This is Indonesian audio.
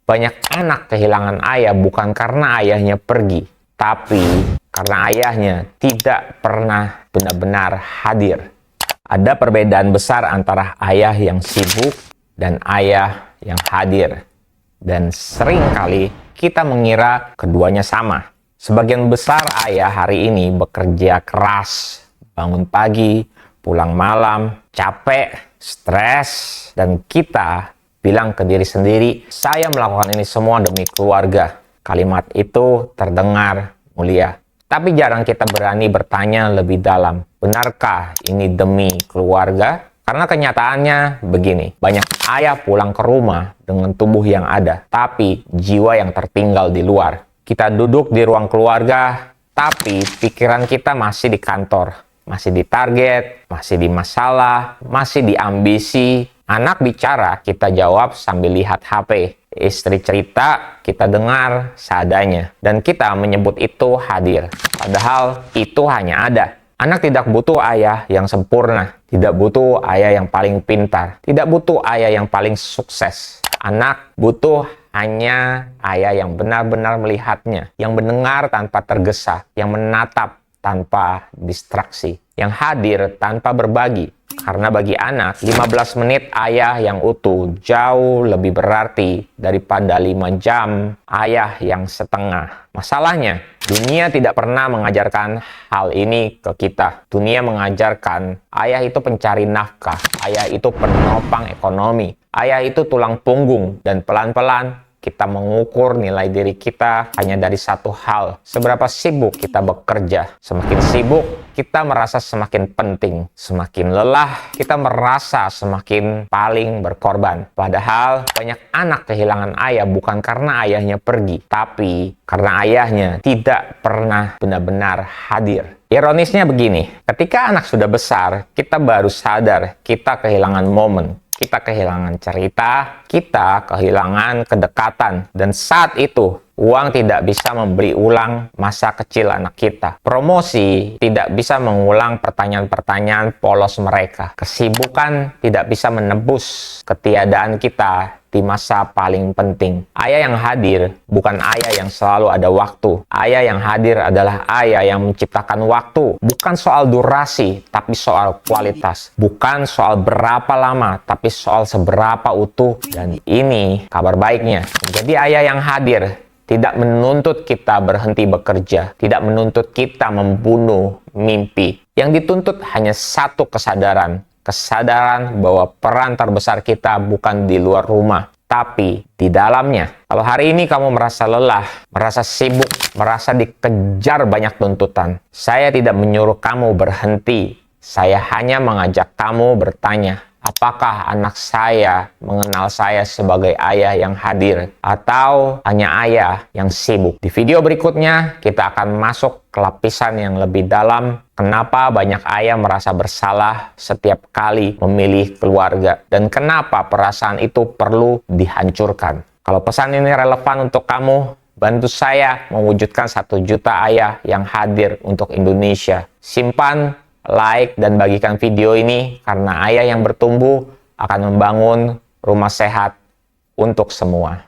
Banyak anak kehilangan ayah bukan karena ayahnya pergi, tapi karena ayahnya tidak pernah benar-benar hadir. Ada perbedaan besar antara ayah yang sibuk dan ayah yang hadir. Dan seringkali kita mengira keduanya sama. Sebagian besar ayah hari ini bekerja keras, bangun pagi, pulang malam, capek, stres, dan kita bilang ke diri sendiri, saya melakukan ini semua demi keluarga. Kalimat itu terdengar mulia. Tapi jarang kita berani bertanya lebih dalam, benarkah ini demi keluarga? Karena kenyataannya begini, banyak ayah pulang ke rumah dengan tubuh yang ada, tapi jiwa yang tertinggal di luar. Kita duduk di ruang keluarga, tapi pikiran kita masih di kantor, masih di target, masih di masalah, masih di ambisi. Anak bicara, kita jawab sambil lihat HP. Istri cerita, kita dengar seadanya. Dan kita menyebut itu hadir. Padahal itu hanya ada. Anak tidak butuh ayah yang sempurna. Tidak butuh ayah yang paling pintar. Tidak butuh ayah yang paling sukses. Anak butuh hanya ayah yang benar-benar melihatnya. Yang mendengar tanpa tergesa. Yang menatap tanpa distraksi. Yang hadir tanpa berbagi. Karena bagi anak, 15 menit ayah yang utuh jauh lebih berarti daripada 5 jam ayah yang setengah. Masalahnya, dunia tidak pernah mengajarkan hal ini ke kita. Dunia mengajarkan ayah itu pencari nafkah, ayah itu penopang ekonomi, ayah itu tulang punggung, dan pelan-pelan kita mengukur nilai diri kita hanya dari satu hal. Seberapa sibuk kita bekerja. Semakin sibuk, kita merasa semakin penting. Semakin lelah, kita merasa semakin paling berkorban. Padahal banyak anak kehilangan ayah bukan karena ayahnya pergi, tapi karena ayahnya tidak pernah benar-benar hadir. Ironisnya begini, ketika anak sudah besar, kita baru sadar kita kehilangan momen. Kita kehilangan cerita, kita kehilangan kedekatan. Dan saat itu, uang tidak bisa membeli ulang masa kecil anak kita. Promosi tidak bisa mengulang pertanyaan-pertanyaan polos mereka. Kesibukan tidak bisa menebus ketiadaan kita di masa paling penting. Ayah yang hadir bukan ayah yang selalu ada waktu. Ayah yang hadir adalah ayah yang menciptakan waktu. Bukan soal durasi, tapi soal kualitas. Bukan soal berapa lama, tapi soal seberapa utuh. Dan ini kabar baiknya. Menjadi ayah yang hadir tidak menuntut kita berhenti bekerja. Tidak menuntut kita membunuh mimpi. Yang dituntut hanya satu kesadaran. Kesadaran bahwa peran terbesar kita bukan di luar rumah, tapi di dalamnya. Kalau hari ini kamu merasa lelah, merasa sibuk, merasa dikejar banyak tuntutan, saya tidak menyuruh kamu berhenti. Saya hanya mengajak kamu bertanya, apakah anak saya mengenal saya sebagai ayah yang hadir atau hanya ayah yang sibuk? Di video berikutnya, kita akan masuk ke lapisan yang lebih dalam. Kenapa banyak ayah merasa bersalah setiap kali memilih keluarga? Dan kenapa perasaan itu perlu dihancurkan? Kalau pesan ini relevan untuk kamu, bantu saya mewujudkan 1 juta ayah yang hadir untuk Indonesia. Simpan, like, dan bagikan video ini karena ayah yang bertumbuh akan membangun rumah sehat untuk semua.